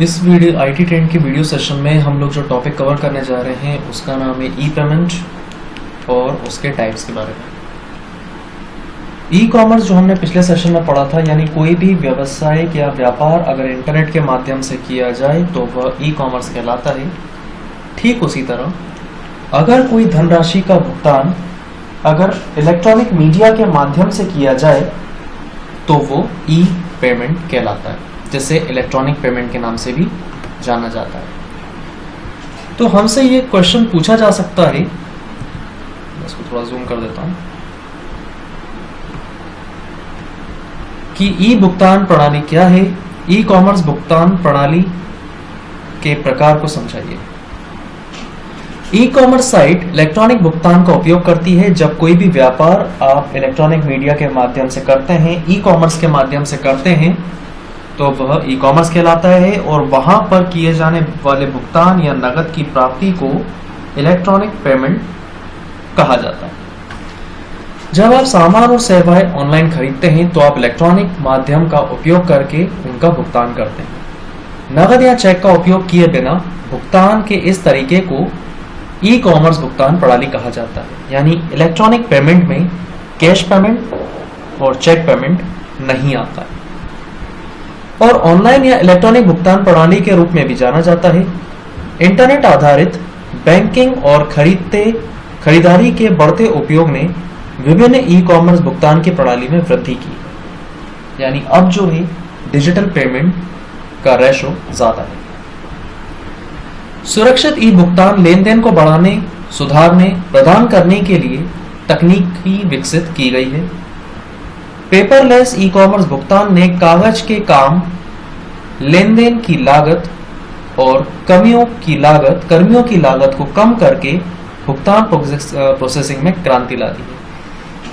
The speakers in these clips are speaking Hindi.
इस वीडियो IT ट्रेंड के वीडियो सेशन में हम लोग जो टॉपिक कवर करने जा रहे हैं उसका नाम है ई पेमेंट और उसके टाइप्स के बारे में। ई कॉमर्स जो हमने पिछले सेशन में पढ़ा था, यानी कोई भी व्यवसाय या व्यापार अगर इंटरनेट के माध्यम से किया जाए तो वह ई कॉमर्स कहलाता है। ठीक उसी तरह अगर कोई धनराशि का भुगतान अगर इलेक्ट्रॉनिक मीडिया के माध्यम से किया जाए तो वो ई पेमेंट कहलाता है, जिसे इलेक्ट्रॉनिक पेमेंट के नाम से भी जाना जाता है। तो हमसे ये क्वेश्चन पूछा जा सकता है, इसको थोड़ा जूम कर देता हूं, कि ई भुगतान प्रणाली क्या है। ई कॉमर्स भुगतान प्रणाली के प्रकार को समझाइए। ई कॉमर्स साइट इलेक्ट्रॉनिक भुगतान का उपयोग करती है। जब कोई भी व्यापार आप इलेक्ट्रॉनिक मीडिया के माध्यम से करते हैं, ई कॉमर्स के माध्यम से करते हैं, तो वह ई कॉमर्स कहलाता है और वहां पर किए जाने वाले भुगतान या नकद की प्राप्ति को इलेक्ट्रॉनिक पेमेंट कहा जाता है। जब आप सामान और सेवाएं ऑनलाइन खरीदते हैं तो आप इलेक्ट्रॉनिक माध्यम का उपयोग करके उनका भुगतान करते हैं। नकद या चेक का उपयोग किए बिना भुगतान के इस तरीके को ई कॉमर्स भुगतान प्रणाली कहा जाता है। यानी इलेक्ट्रॉनिक पेमेंट में कैश पेमेंट और चेक पेमेंट नहीं आता है और ऑनलाइन या इलेक्ट्रॉनिक भुगतान प्रणाली के रूप में भी जाना जाता है। इंटरनेट आधारित बैंकिंग और खरीदारी के बढ़ते उपयोग ने विभिन्न ई कॉमर्स भुगतान की प्रणाली में वृद्धि की। यानी अब जो है डिजिटल पेमेंट का रेशो ज्यादा है। सुरक्षित ई भुगतान लेन देन को बढ़ाने, सुधारने, प्रदान करने के लिए तकनीकी विकसित की गई है। पेपरलेस ई कॉमर्स भुगतान ने कागज के काम, लेन देन की लागत और कर्मियों की लागत को कम करके भुगतान प्रोसेसिंग में क्रांति ला दी है।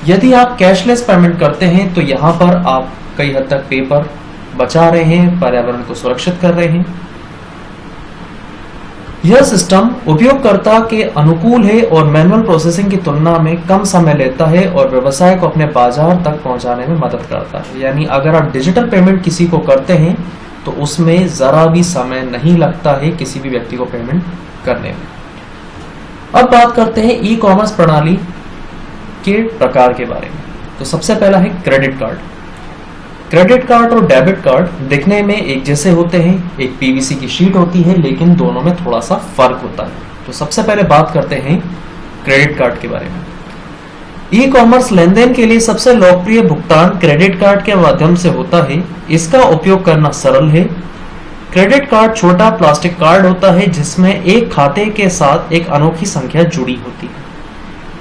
यदि आप कैशलेस पेमेंट करते हैं तो यहाँ पर आप कई हद तक पेपर बचा रहे हैं, पर्यावरण को सुरक्षित कर रहे हैं। यह सिस्टम उपयोगकर्ता के अनुकूल है और मैनुअल प्रोसेसिंग की तुलना में कम समय लेता है और व्यवसाय को अपने बाजार तक पहुंचाने में मदद करता है। यानी अगर आप डिजिटल पेमेंट किसी को करते हैं तो उसमें जरा भी समय नहीं लगता है किसी भी व्यक्ति को पेमेंट करने में। अब बात करते हैं ई कॉमर्स प्रणाली के प्रकार के बारे में। तो सबसे पहला है क्रेडिट कार्ड। क्रेडिट कार्ड और डेबिट कार्ड दिखने में एक जैसे होते हैं। एक पीवीसी की शीट होती है, लेकिन दोनों में थोड़ा सा फर्क होता है। तो सबसे पहले बात करते हैं क्रेडिट कार्ड के बारे में। ई कॉमर्स लेन देन के लिए सबसे लोकप्रिय भुगतान क्रेडिट कार्ड के माध्यम से होता है। इसका उपयोग करना सरल है। क्रेडिट कार्ड छोटा प्लास्टिक कार्ड होता है जिसमें एक खाते के साथ एक अनोखी संख्या जुड़ी होती है।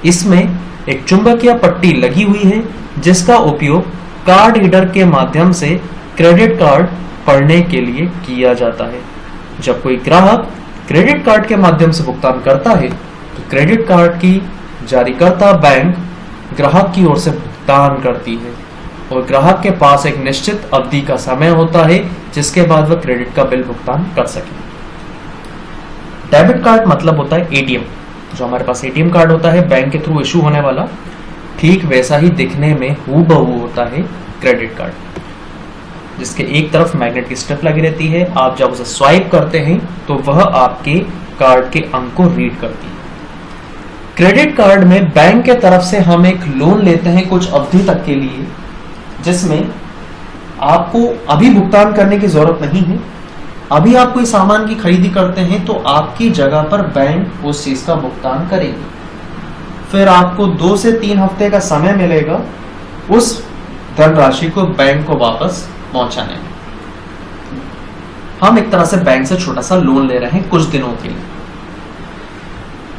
इसमें एक चुंबकीय पट्टी लगी हुई है जिसका उपयोग कार्ड रीडर के माध्यम से क्रेडिट कार्ड पढ़ने के लिए किया जाता है। जब कोई ग्राहक क्रेडिट कार्ड के माध्यम से भुगतान करता है तो क्रेडिट कार्ड की जारीकर्ता बैंक ग्राहक की ओर से भुगतान करती है और ग्राहक के पास एक निश्चित अवधि का समय होता है जिसके बाद वह क्रेडिट का बिल भुगतान कर सके। डेबिट कार्ड मतलब होता है एटीएम। जो हमारे पास एटीएम कार्ड होता है बैंक के थ्रू इशू होने वाला, ठीक वैसा ही दिखने में हूबहू होता है क्रेडिट कार्ड, जिसके एक तरफ मैग्नेट की स्ट्रिप लगी रहती है। आप जब उसे स्वाइप करते हैं तो वह आपके कार्ड के अंक को रीड करती है। क्रेडिट कार्ड में बैंक के तरफ से हम एक लोन लेते हैं कुछ अवधि तक के लिए, जिसमें आपको अभी भुगतान करने की जरूरत नहीं है। अभी आप कोई सामान की खरीदी करते हैं तो आपकी जगह पर बैंक उस चीज का भुगतान करेगी। फिर आपको 2 से 3 हफ्ते का समय मिलेगा उस धनराशि को बैंक को वापस पहुंचाने में। हम एक तरह से बैंक से छोटा सा लोन ले रहे हैं कुछ दिनों के लिए।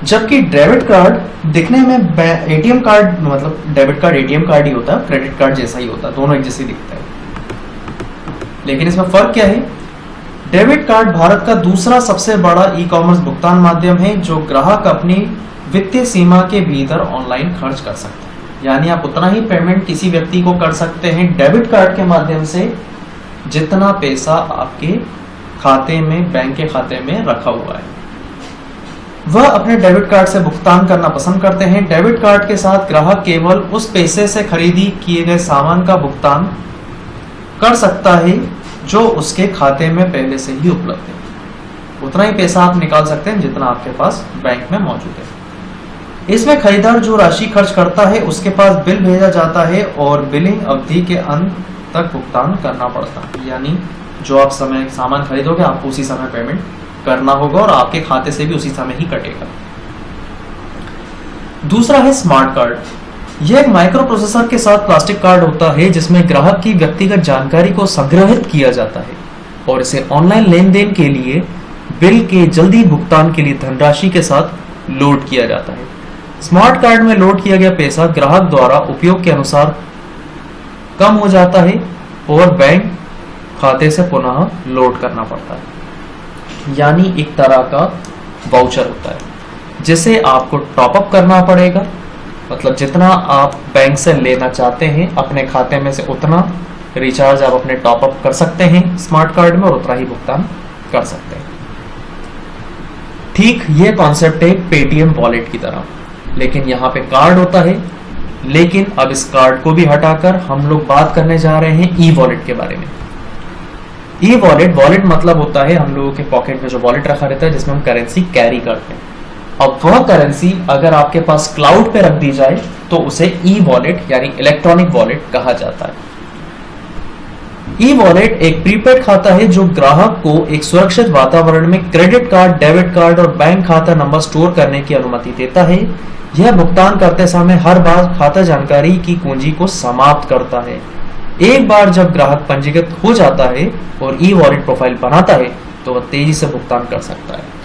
जबकि डेबिट कार्ड दिखने में एटीएम कार्ड मतलब डेबिट कार्ड एटीएम कार्ड ही होता है, क्रेडिट कार्ड जैसा ही होता है, दोनों एक जैसे दिखता है। लेकिन इसमें फर्क क्या है? डेबिट कार्ड भारत का दूसरा सबसे बड़ा ई कॉमर्स भुगतान माध्यम है जो ग्राहक अपनी वित्तीय सीमा के भीतर ऑनलाइन खर्च कर सकते हैं। यानी आप उतना ही पेमेंट किसी व्यक्ति को कर सकते हैं डेबिट कार्ड के माध्यम से जितना पैसा आपके खाते में, बैंक के खाते में रखा हुआ है। वह अपने डेबिट कार्ड से भुगतान करना पसंद करते हैं। डेबिट कार्ड के साथ ग्राहक केवल उस पैसे से खरीदी किए गए सामान का भुगतान कर सकता है जो उसके खाते में पहले से ही उपलब्ध है। उतना ही पैसा आप निकाल सकते हैं जितना आपके पास बैंक में मौजूद है। इसमें खरीदार जो राशि खर्च करता है उसके पास बिल भेजा जाता है और बिलिंग अवधि के अंत तक भुगतान करना पड़ता है। यानी जो आप समय सामान खरीदोगे आपको उसी समय पेमेंट करना होगा और आपके खाते से भी उसी समय ही कटेगा। दूसरा है स्मार्ट कार्ड। यह एक माइक्रो प्रोसेसर के साथ प्लास्टिक कार्ड होता है जिसमें ग्राहक की व्यक्तिगत जानकारी को संग्रहित किया जाता है और इसे ऑनलाइन लेन देन के लिए बिल के जल्दी भुगतान के लिए धनराशि के साथ लोड किया जाता है। स्मार्ट कार्ड में लोड किया गया पैसा ग्राहक द्वारा उपयोग के अनुसार कम हो जाता है और बैंक खाते से पुनः लोड करना पड़ता है। यानी एक तरह का वाउचर होता है जिसे आपको टॉप अप करना पड़ेगा। मतलब जितना आप बैंक से लेना चाहते हैं अपने खाते में से उतना रिचार्ज आप अपने टॉप अप कर सकते हैं स्मार्ट कार्ड में और उतना ही भुगतान कर सकते हैं। ठीक ये कॉन्सेप्ट है पेटीएम वॉलेट की तरह, लेकिन यहाँ पे कार्ड होता है। लेकिन अब इस कार्ड को भी हटाकर हम लोग बात करने जा रहे हैं ई वॉलेट के बारे में। ई वॉलेट, वॉलेट मतलब होता है हम लोगों के पॉकेट में जो वॉलेट रखा रहता है जिसमें हम करेंसी कैरी करते हैं। अब वह करेंसी अगर आपके पास क्लाउड पे रख दी जाए तो उसे ई वॉलेट यानी इलेक्ट्रॉनिक वॉलेट कहा जाता है। ई वॉलेट एक प्रीपेड खाता है जो ग्राहक को एक सुरक्षित वातावरण में क्रेडिट कार्ड, डेबिट कार्ड और बैंक खाता नंबर स्टोर करने की अनुमति देता है। यह भुगतान करते समय हर बार खाता जानकारी की कुंजी को समाप्त करता है। एक बार जब ग्राहक पंजीकृत हो जाता है और ई वॉलेट प्रोफाइल बनाता है तो वह तेजी से भुगतान कर सकता है।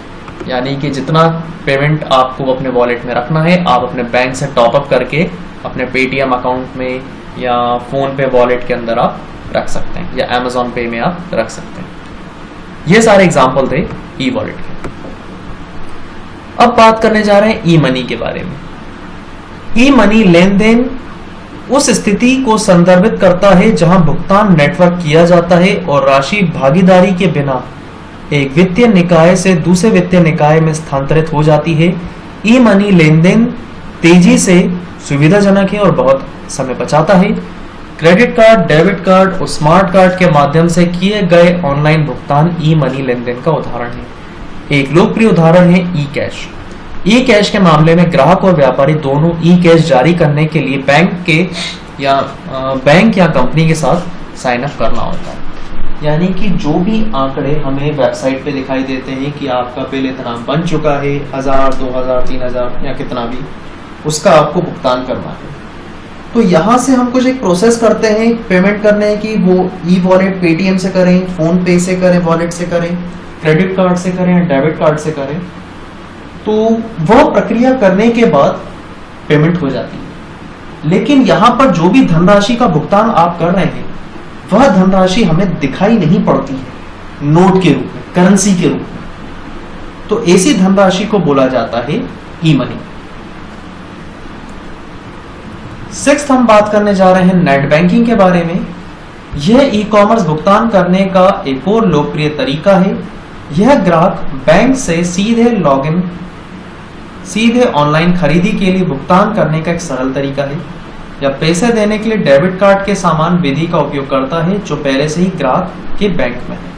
यानी कि जितना पेमेंट आपको अपने वॉलेट में रखना है आप अपने बैंक से टॉप अप करके अपने पेटीएम अकाउंट में या फोन पे वॉलेट के अंदर आप रख सकते हैं या अमेजॉन पे में आप रख सकते हैं। ये सारे एग्जाम्पल थे ई वॉलेट के। अब बात करने जा रहे हैं ई मनी के बारे में। ई मनी लेन देन उस स्थिति को संदर्भित करता है जहां भुगतान नेटवर्क किया जाता है और राशि भागीदारी के बिना एक वित्तीय निकाय से दूसरे वित्तीय निकाय में स्थानांतरित हो जाती है। ई मनी लेन देन तेजी से सुविधाजनक है और बहुत समय बचाता है। क्रेडिट कार्ड, डेबिट कार्ड और स्मार्ट कार्ड के माध्यम से किए गए ऑनलाइन भुगतान ई मनी लेन देन का उदाहरण है। एक लोकप्रिय उदाहरण है ई कैश। ई कैश के मामले में ग्राहक और व्यापारी दोनों ई कैश जारी करने के लिए बैंक या कंपनी के साथ साइन अप करना होता है। यानी कि जो भी आंकड़े हमें वेबसाइट पे दिखाई देते हैं कि आपका बिल इतना बन चुका है 1000, 2000, 3000 या कितना भी, उसका आपको भुगतान करना है। तो यहाँ से हम कुछ एक प्रोसेस करते हैं पेमेंट करने की। वो ई वॉलेट पेटीएम से करें, फोन पे से करें, वॉलेट से करें, क्रेडिट कार्ड से करें, डेबिट कार्ड से करें, तो वह प्रक्रिया करने के बाद पेमेंट हो जाती है। लेकिन यहाँ पर जो भी धनराशि का भुगतान आप कर रहे हैं वह धनराशि हमें दिखाई नहीं पड़ती है नोट के रूप में, करेंसी के रूप में। तो ऐसी धनराशि को बोला जाता है ई मनी। सिक्स्थ हम बात करने जा रहे हैं नेट बैंकिंग के बारे में। यह ई कॉमर्स भुगतान करने का एक और लोकप्रिय तरीका है। यह ग्राहक बैंक से सीधे ऑनलाइन खरीदी के लिए भुगतान करने का एक सरल तरीका है या पैसे देने के लिए डेबिट कार्ड के समान विधि का उपयोग करता है जो पहले से ही ग्राहक के बैंक में है।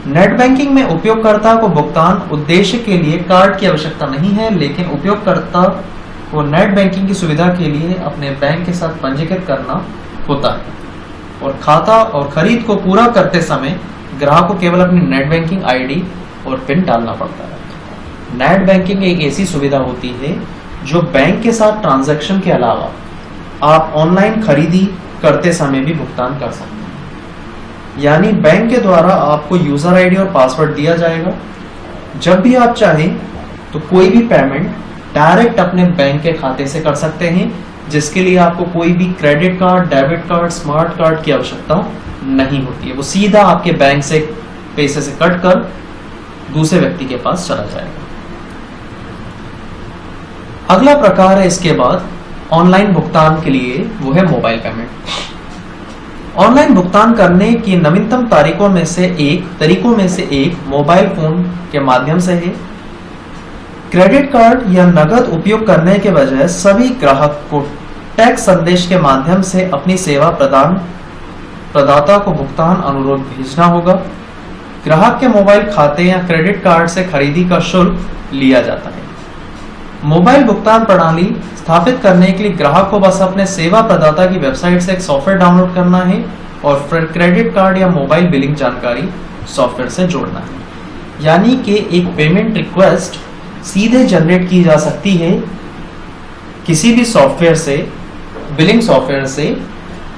नेट बैंकिंग में उपयोगकर्ता को भुगतान उद्देश्य के लिए कार्ड की आवश्यकता नहीं है, लेकिन उपयोगकर्ता को नेट बैंकिंग की सुविधा के लिए अपने बैंक के साथ पंजीकृत करना होता है और खाता और खरीद को पूरा करते समय ग्राहक को केवल अपनी नेट बैंकिंग आईडी और पिन डालना पड़ता है। नेट बैंकिंग एक ऐसी सुविधा होती है जो बैंक के साथ ट्रांजैक्शन के अलावा आप ऑनलाइन खरीदी करते समय भी भुगतान कर सकते हैं। यानी बैंक के द्वारा आपको यूजर आईडी और पासवर्ड दिया जाएगा। जब भी आप चाहें तो कोई भी पेमेंट डायरेक्ट अपने बैंक के खाते से कर सकते हैं, जिसके लिए आपको कोई भी credit card, debit card, smart card की आवश्यकता नहीं होती है। वो सीधा आपके बैंक से पैसे से कट कर दूसरे व्यक्ति के पास चला जाएगा। अगला प्रकार है इसके बाद ऑनलाइन भुगतान के लिए, वो है मोबाइल पेमेंट। ऑनलाइन भुगतान करने की नवीनतम तरीकों में से एक मोबाइल फोन के माध्यम से है। क्रेडिट कार्ड या नकद उपयोग करने के बजाय सभी ग्राहक को टेक्स्ट संदेश के माध्यम से अपनी सेवा प्रदान प्रदाता को भुगतान अनुरोध भेजना होगा। ग्राहक के मोबाइल खाते या क्रेडिट कार्ड से खरीदी का शुल्क लिया जाता है। मोबाइल भुगतान प्रणाली स्थापित करने के लिए ग्राहक को बस अपने सेवा प्रदाता की वेबसाइट से एक सॉफ्टवेयर डाउनलोड करना है और फिर क्रेडिट कार्ड या मोबाइल बिलिंग जानकारी सॉफ्टवेयर से जोड़ना है। यानी कि एक पेमेंट रिक्वेस्ट सीधे जनरेट की जा सकती है किसी भी सॉफ्टवेयर से, बिलिंग सॉफ्टवेयर से,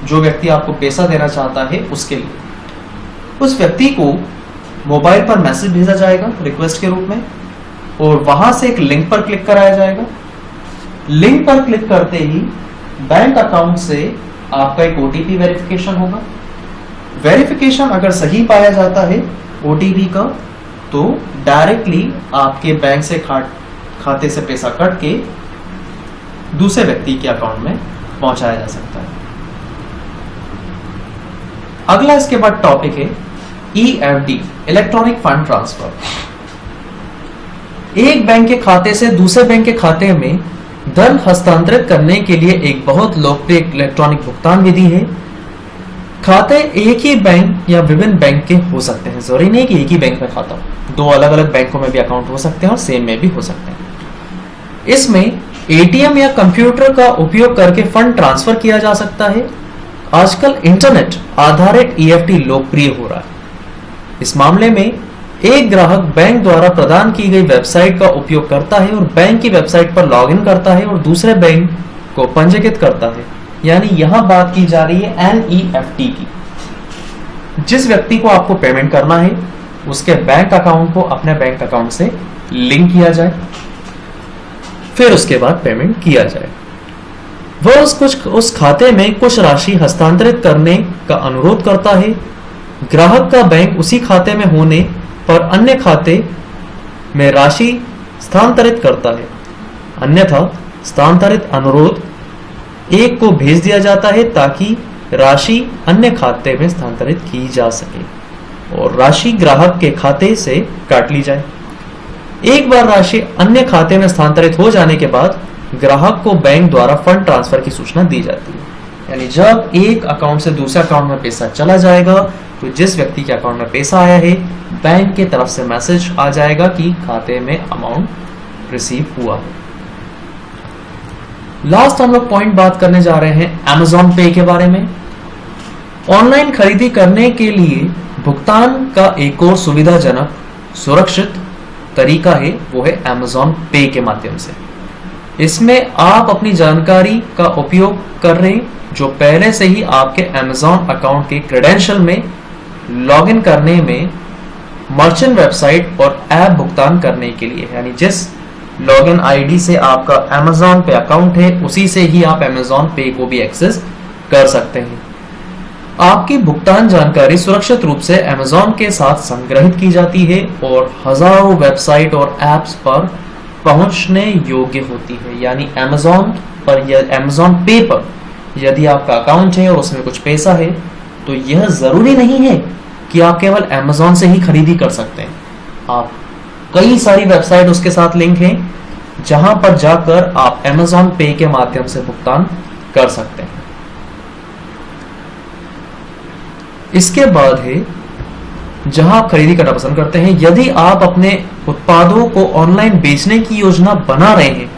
जो व्यक्ति आपको पैसा देना चाहता है उसके लिए। उस व्यक्ति को मोबाइल पर मैसेज भेजा जाएगा रिक्वेस्ट के रूप में और वहां से एक लिंक पर क्लिक कराया जाएगा। लिंक पर क्लिक करते ही बैंक अकाउंट से आपका एक ओटीपी वेरिफिकेशन होगा। वेरिफिकेशन अगर सही पाया जाता है ओटीपी का, तो डायरेक्टली आपके बैंक से खाते से पैसा कट के दूसरे व्यक्ति के अकाउंट में पहुंचाया जा सकता है। अगला इसके बाद टॉपिक है EFT, इलेक्ट्रॉनिक फंड ट्रांसफर। एक बैंक के खाते से दूसरे बैंक के खाते में धन हस्तांतरित करने के लिए एक बहुत लोकप्रिय इलेक्ट्रॉनिक भुगतान विधि है। खाते एक ही बैंक या विभिन्न बैंक के हो सकते हैं, जरूरी नहीं कि एक ही बैंक में खाता हो, दो अलग अलग बैंकों में भी अकाउंट हो सकते हैं और सेम में भी हो सकते हैं। इसमें एटीएम या कंप्यूटर का उपयोग करके फंड ट्रांसफर किया जा सकता है। आजकल इंटरनेट आधारित EFT लोकप्रिय हो रहा है। इस मामले में एक ग्राहक बैंक द्वारा प्रदान की गई वेबसाइट का उपयोग करता है और बैंक की वेबसाइट पर लॉगिन करता है और दूसरे बैंक को पंजीकृत करता है। यानी यहां बात की जा रही है NEFT की। जिस व्यक्ति को आपको पेमेंट करना है उसके बैंक अकाउंट को अपने बैंक अकाउंट से लिंक किया जाए, फिर उसके बाद पेमेंट किया जाए। वह उस खाते में कुछ राशि हस्तांतरित करने का अनुरोध करता है। ग्राहक का बैंक उसी खाते में होने पर अन्य खाते में राशि स्थानांतरित करता है, अन्यथा स्थानांतरित अनुरोध एक को भेज दिया जाता है ताकि राशि अन्य खाते में स्थानांतरित की जा सके और राशि ग्राहक के खाते से काट ली जाए। एक बार राशि अन्य खाते में स्थानांतरित हो जाने के बाद ग्राहक को बैंक द्वारा फंड ट्रांसफर की सूचना दी जाती है। यानी जब एक अकाउंट से दूसरे अकाउंट में पैसा चला जाएगा तो जिस व्यक्ति के अकाउंट में पैसा आया है बैंक की तरफ से मैसेज आ जाएगा कि खाते में अमाउंट रिसीव हुआ है। लास्ट हम लोग पॉइंट बात करने जा रहे हैं Amazon पे के बारे में। ऑनलाइन खरीदी करने के लिए भुगतान का एक और सुविधाजनक सुरक्षित तरीका है, वो है Amazon पे के माध्यम से। इसमें आप अपनी जानकारी का उपयोग कर रहे हैं जो पहले से ही आपके Amazon अकाउंट के क्रेडेंशियल में लॉगिन करने में मर्चेंट वेबसाइट और ऐप भुगतान करने के लिए, यानी जिस लॉगिन आईडी से आपका Amazon पे अकाउंट है उसी से ही आप Amazon पे को भी एक्सेस कर सकते हैं। आपकी भुगतान जानकारी सुरक्षित रूप से Amazon के साथ संग्रहित की जाती है और हजारों वेबसाइट और एप्स पर पहुंचने योग्य होती है। यानी Amazon पर या Amazon पे पर यदि आपका अकाउंट है और उसमें कुछ पैसा है तो यह जरूरी नहीं है कि आप केवल Amazon से ही खरीदी कर सकते हैं। आप कई सारी वेबसाइट उसके साथ लिंक हैं जहां पर जाकर आप Amazon पे के माध्यम से भुगतान कर सकते हैं। इसके बाद है जहां आप खरीदी करना पसंद करते हैं। यदि आप अपने उत्पादों को ऑनलाइन बेचने की योजना बना रहे हैं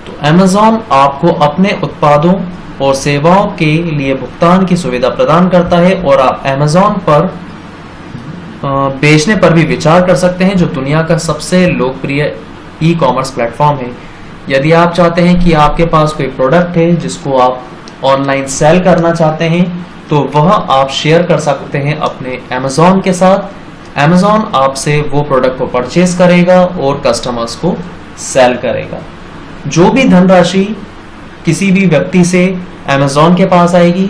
तो Amazon आपको अपने उत्पादों और सेवाओं के लिए भुगतान की सुविधा प्रदान करता है और आप Amazon पर बेचने पर भी विचार कर सकते हैं, जो दुनिया का सबसे लोकप्रिय ई-कॉमर्स प्लेटफॉर्म है। यदि आप चाहते हैं कि आपके पास कोई प्रोडक्ट है जिसको आप ऑनलाइन सेल करना चाहते हैं तो वह आप शेयर कर सकते हैं अपने Amazon के साथ। Amazon आपसे वो प्रोडक्ट को परचेज करेगा और कस्टमर्स को सेल करेगा। जो भी धनराशि किसी भी व्यक्ति से Amazon के पास आएगी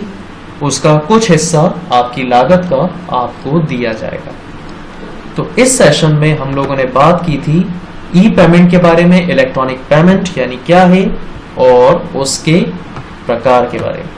उसका कुछ हिस्सा आपकी लागत का आपको दिया जाएगा। तो इस सेशन में हम लोगों ने बात की थी ई पेमेंट के बारे में, इलेक्ट्रॉनिक पेमेंट यानी क्या है और उसके प्रकार के बारे में।